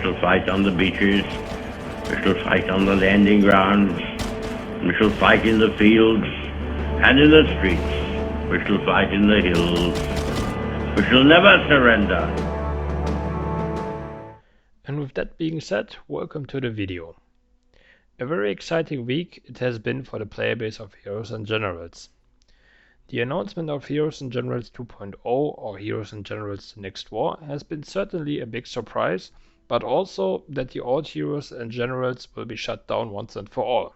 shall fight on the beaches, we shall fight on the landing grounds, we shall fight in the fields and in the streets, we shall fight in the hills, we shall never surrender. And with that being said, welcome to the video. A very exciting week it has been for the player base of Heroes and Generals. The announcement of Heroes and Generals 2.0 or Heroes and Generals The Next War has been certainly a big surprise, but also that the old Heroes and Generals will be shut down once and for all.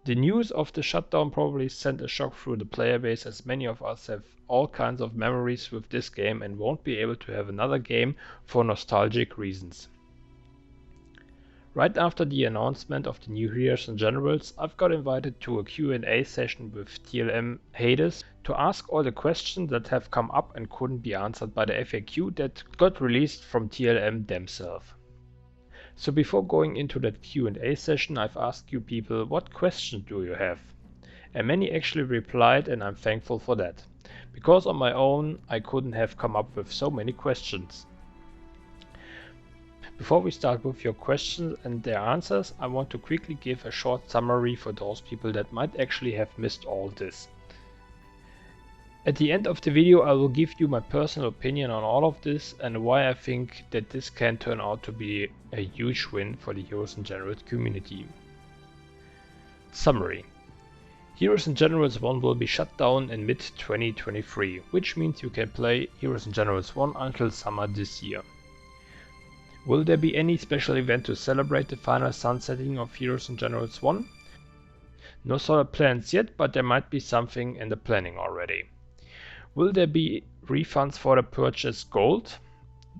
The news of the shutdown probably sent a shock through the player base, as many of us have all kinds of memories with this game and won't be able to have another game for nostalgic reasons. Right after the announcement of the new Heroes and Generals, I've got invited to a Q&A session with TLM Hades to ask all the questions that have come up and couldn't be answered by the FAQ that got released from TLM themselves. So before going into that Q&A session, I've asked you people, what questions do you have? And many actually replied, and I'm thankful for that. Because on my own, I couldn't have come up with so many questions. Before we start with your questions and their answers, I want to quickly give a short summary for those people that might actually have missed all this. At the end of the video, I will give you my personal opinion on all of this and why I think that this can turn out to be a huge win for the Heroes and Generals community. Summary. Heroes and Generals 1 will be shut down in mid-2023, which means you can play Heroes and Generals 1 until summer this year. Will there be any special event to celebrate the final sunsetting of Heroes and Generals 1? No solid plans yet, but there might be something in the planning already. Will there be refunds for the purchased gold?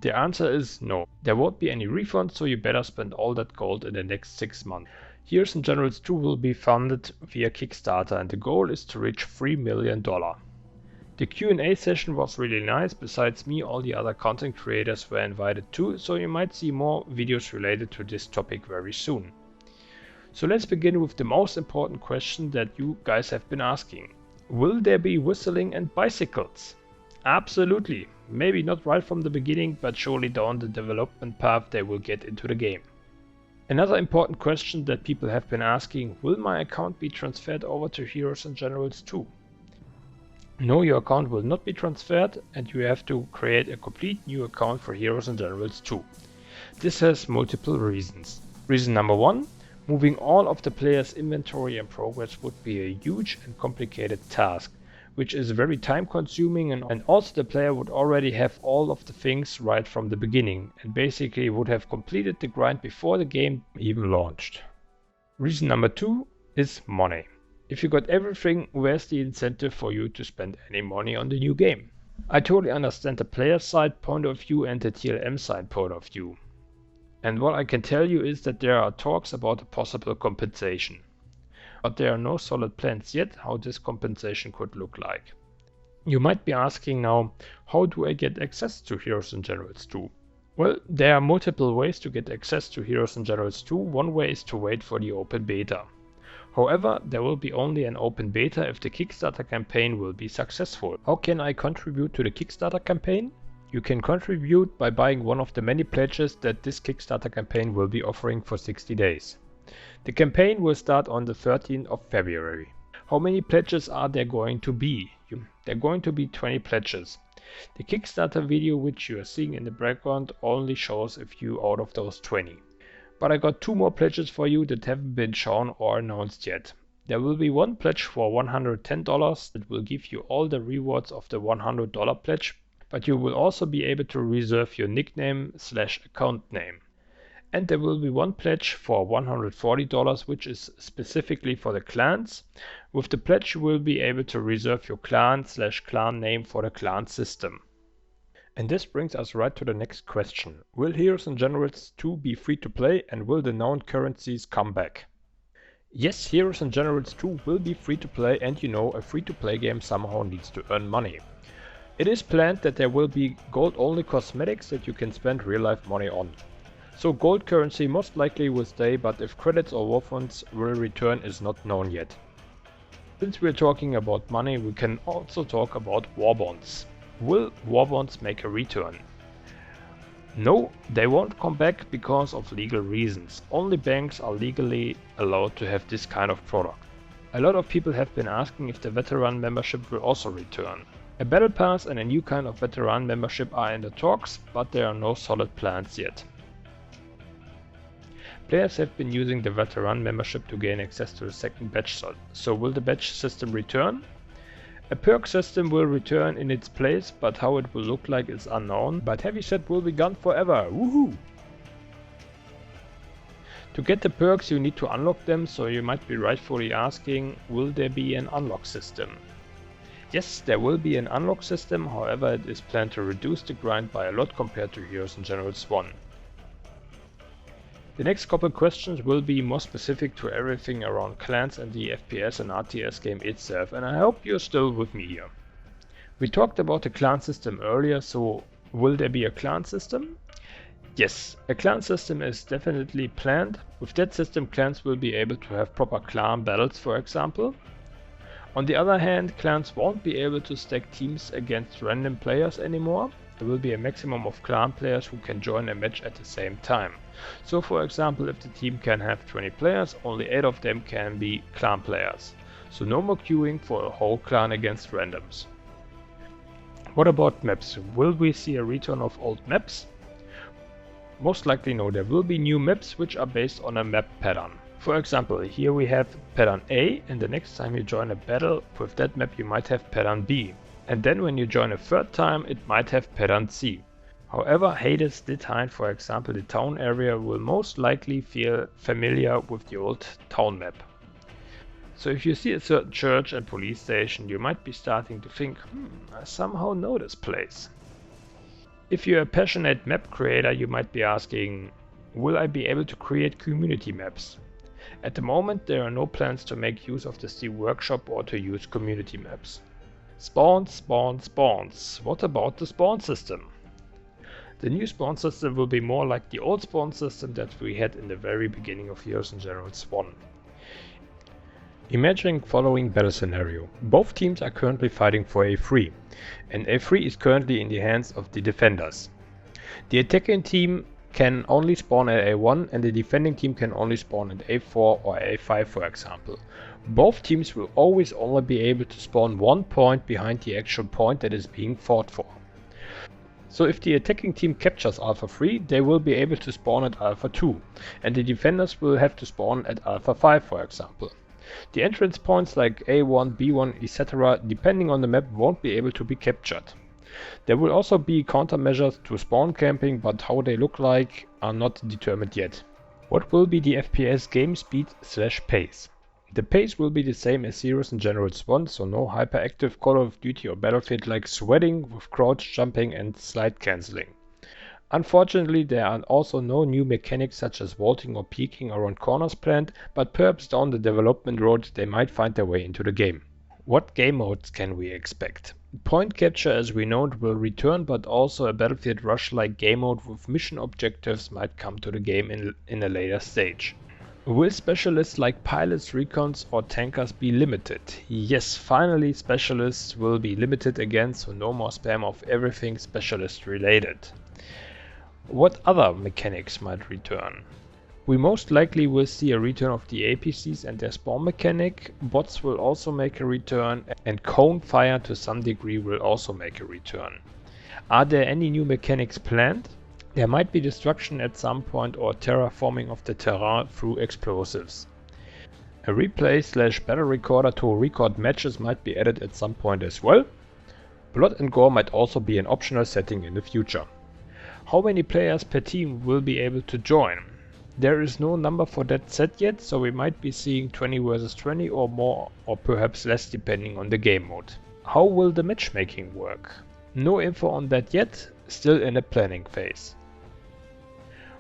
The answer is no. There won't be any refunds, so you better spend all that gold in the next 6 months. Heroes and Generals 2 will be funded via Kickstarter and the goal is to reach $3 million. The Q&A session was really nice. Besides me, all the other content creators were invited too, so you might see more videos related to this topic very soon. So let's begin with the most important question that you guys have been asking. Will there be whistling and bicycles? Absolutely. Maybe not right from the beginning, but surely down the development path they will get into the game. Another important question that people have been asking, will my account be transferred over to Heroes and Generals 2? No, your account will not be transferred and you have to create a complete new account for Heroes and Generals 2. This has multiple reasons. Reason number 1, moving all of the player's inventory and progress would be a huge and complicated task, which is very time consuming and also the player would already have all of the things right from the beginning and basically would have completed the grind before the game even launched. Reason number 2 is money. If you got everything, where's the incentive for you to spend any money on the new game? I totally understand the player side point of view and the TLM side point of view. And what I can tell you is that there are talks about a possible compensation. But there are no solid plans yet how this compensation could look like. You might be asking now, how do I get access to Heroes and Generals 2? Well, there are multiple ways to get access to Heroes and Generals 2. One way is to wait for the open beta. However, there will be only an open beta if the Kickstarter campaign will be successful. How can I contribute to the Kickstarter campaign? You can contribute by buying one of the many pledges that this Kickstarter campaign will be offering for 60 days. The campaign will start on the 13th of February. How many pledges are there going to be? There are going to be 20 pledges. The Kickstarter video which you are seeing in the background only shows a few out of those 20. But I got 2 more pledges for you that haven't been shown or announced yet. There will be one pledge for $110 that will give you all the rewards of the $100 pledge, but you will also be able to reserve your nickname/account name. And there will be one pledge for $140 which is specifically for the clans. With the pledge you will be able to reserve your clan/clan name for the clan system. And this brings us right to the next question. Will Heroes and Generals 2 be free to play and will the known currencies come back? Yes, Heroes and Generals 2 will be free to play and a free to play game somehow needs to earn money. It is planned that there will be gold only cosmetics that you can spend real life money on. So gold currency most likely will stay, but if credits or war funds will return is not known yet. Since we're talking about money, we can also talk about war bonds. Will war bonds make a return? No, they won't come back because of legal reasons. Only banks are legally allowed to have this kind of product. A lot of people have been asking if the veteran membership will also return. A battle pass and a new kind of veteran membership are in the talks, but there are no solid plans yet. Players have been using the veteran membership to gain access to the second badge slot. So will the badge system return? A perk system will return in its place, but how it will look like is unknown. But heavy set will be gone forever. Woohoo! To get the perks you need to unlock them, so you might be rightfully asking, will there be an unlock system? Yes, there will be an unlock system, however it is planned to reduce the grind by a lot compared to Heroes and Generals 1. The next couple questions will be more specific to everything around clans and the FPS and RTS game itself, and I hope you're still with me here. We talked about the clan system earlier, so will there be a clan system? Yes, a clan system is definitely planned. With that system, clans will be able to have proper clan battles, for example. On the other hand, clans won't be able to stack teams against random players anymore. There will be a maximum of clan players who can join a match at the same time. So for example, if the team can have 20 players, only 8 of them can be clan players. So no more queuing for a whole clan against randoms. What about maps? Will we see a return of old maps? Most likely no, there will be new maps which are based on a map pattern. For example, here we have pattern A, and the next time you join a battle with that map you might have pattern B. And then when you join a third time it might have pattern C. However, Hades did hide, for example, the town area will most likely feel familiar with the old town map. So if you see a certain church and police station, you might be starting to think, I somehow know this place. If you're a passionate map creator, you might be asking, will I be able to create community maps? At the moment there are no plans to make use of the Steam Workshop or to use community maps. Spawns, spawns, spawns. What about the spawn system? The new spawn system will be more like the old spawn system that we had in the very beginning of Heroes and Generals 1. Imagine following battle scenario. Both teams are currently fighting for A3, and A3 is currently in the hands of the defenders. The attacking team can only spawn at A1 and the defending team can only spawn at A4 or A5, for example. Both teams will always only be able to spawn one point behind the actual point that is being fought for. So if the attacking team captures Alpha 3, they will be able to spawn at Alpha 2, and the defenders will have to spawn at Alpha 5, for example. The entrance points like A1, B1, etc., depending on the map, won't be able to be captured. There will also be countermeasures to spawn camping, but how they look like are not determined yet. What will be the FPS game speed / pace? The pace will be the same as Heroes and Generals 1, so no hyperactive Call of Duty or Battlefield like sweating with crouch jumping and slide cancelling. Unfortunately, there are also no new mechanics such as vaulting or peeking around corners planned, but perhaps down the development road they might find their way into the game. What game modes can we expect? Point capture as we know it will return, but also a Battlefield Rush-like game mode with mission objectives might come to the game in a later stage. Will specialists like pilots, recons or tankers be limited? Yes, finally specialists will be limited again, so no more spam of everything specialist related. What other mechanics might return? We most likely will see a return of the APCs and their spawn mechanic. Bots will also make a return, and cone fire to some degree will also make a return. Are there any new mechanics planned? There might be destruction at some point or terraforming of the terrain through explosives. A replay / battle recorder to record matches might be added at some point as well. Blood and gore might also be an optional setting in the future. How many players per team will be able to join? There is no number for that set yet, so we might be seeing 20 versus 20 or more, or perhaps less depending on the game mode. How will the matchmaking work? No info on that yet, still in the planning phase.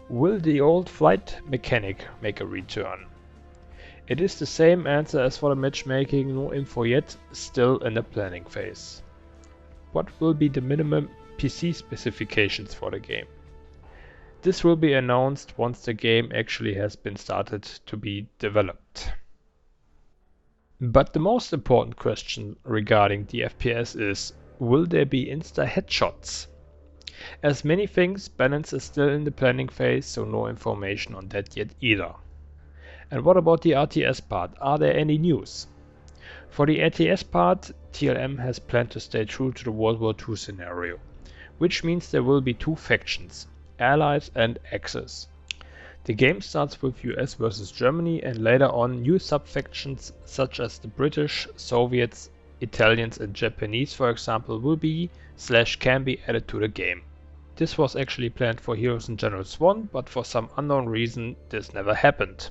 Will the old flight mechanic make a return? It is the same answer as for the matchmaking, no info yet, still in the planning phase. What will be the minimum PC specifications for the game? This will be announced once the game actually has been started to be developed. But the most important question regarding the FPS is, will there be insta headshots? As many things, balance is still in the planning phase, so no information on that yet either. And what about the RTS part? Are there any news? For the RTS part, TLM has planned to stay true to the World War II scenario, which means there will be two factions, Allies and Axis. The game starts with US versus Germany, and later on new sub-factions such as the British, Soviets, Italians and Japanese, for example, will be/can be added to the game. This was actually planned for Heroes and Generals 1, but for some unknown reason this never happened.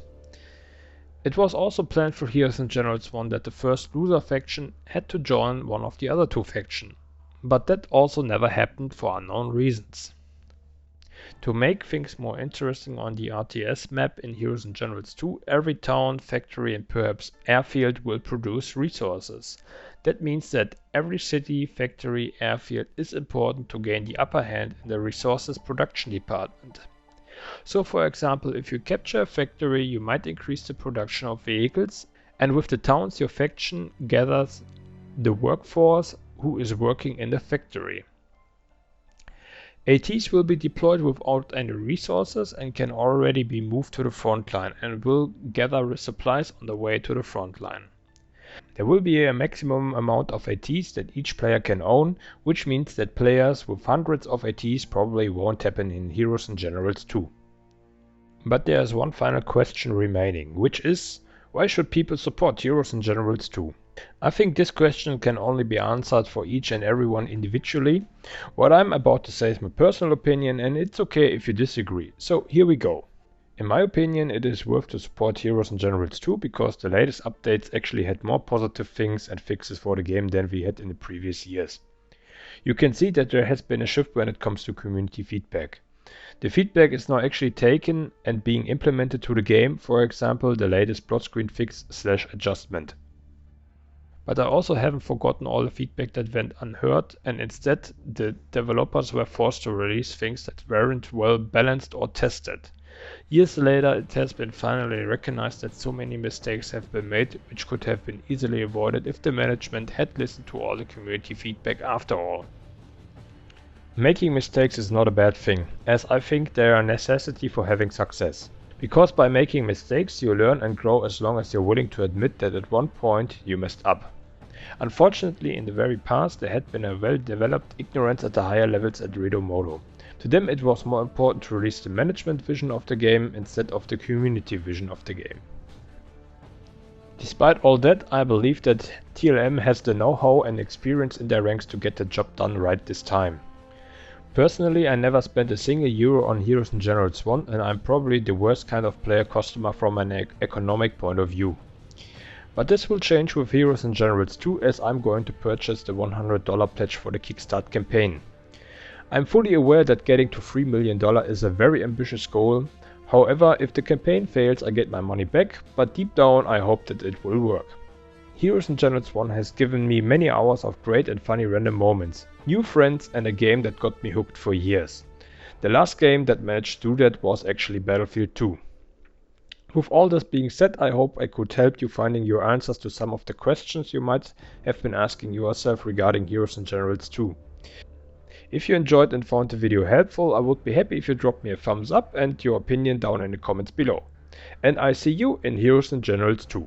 It was also planned for Heroes and Generals 1 that the first loser faction had to join one of the other two factions, but that also never happened for unknown reasons. To make things more interesting on the RTS map in Heroes and Generals 2, every town, factory and perhaps airfield will produce resources. That means that every city, factory, airfield is important to gain the upper hand in the resources production department. So for example, if you capture a factory, you might increase the production of vehicles, and with the towns your faction gathers the workforce who is working in the factory. ATs will be deployed without any resources and can already be moved to the front line and will gather supplies on the way to the front line. There will be a maximum amount of ATs that each player can own, which means that players with hundreds of ATs probably won't happen in Heroes and Generals 2. But there is one final question remaining, which is, why should people support Heroes and Generals 2? I think this question can only be answered for each and everyone individually. What I'm about to say is my personal opinion, and it's okay if you disagree. So here we go. In my opinion, it is worth to support Heroes and Generals 2 because the latest updates actually had more positive things and fixes for the game than we had in the previous years. You can see that there has been a shift when it comes to community feedback. The feedback is now actually taken and being implemented to the game, for example the latest plot screen fix/adjustment. But I also haven't forgotten all the feedback that went unheard, and instead the developers were forced to release things that weren't well balanced or tested. Years later it has been finally recognized that so many mistakes have been made, which could have been easily avoided if the management had listened to all the community feedback after all. Making mistakes is not a bad thing, as I think they are a necessity for having success. Because by making mistakes you learn and grow as long as you're willing to admit that at one point you messed up. Unfortunately, in the very past there had been a well-developed ignorance at the higher levels at Redo Modo. To them it was more important to release the management vision of the game instead of the community vision of the game. Despite all that, I believe that TLM has the know-how and experience in their ranks to get the job done right this time. Personally, I never spent a single euro on Heroes and Generals 1, and I'm probably the worst kind of player customer from an economic point of view. But this will change with Heroes and Generals 2, as I'm going to purchase the $100 pledge for the Kickstart campaign. I'm fully aware that getting to $3 million is a very ambitious goal. However, if the campaign fails I get my money back, but deep down I hope that it will work. Heroes and Generals 1 has given me many hours of great and funny random moments, new friends and a game that got me hooked for years. The last game that managed to do that was actually Battlefield 2. With all this being said, I hope I could help you finding your answers to some of the questions you might have been asking yourself regarding Heroes and Generals 2. If you enjoyed and found the video helpful, I would be happy if you drop me a thumbs up and your opinion down in the comments below. And I see you in Heroes and Generals 2.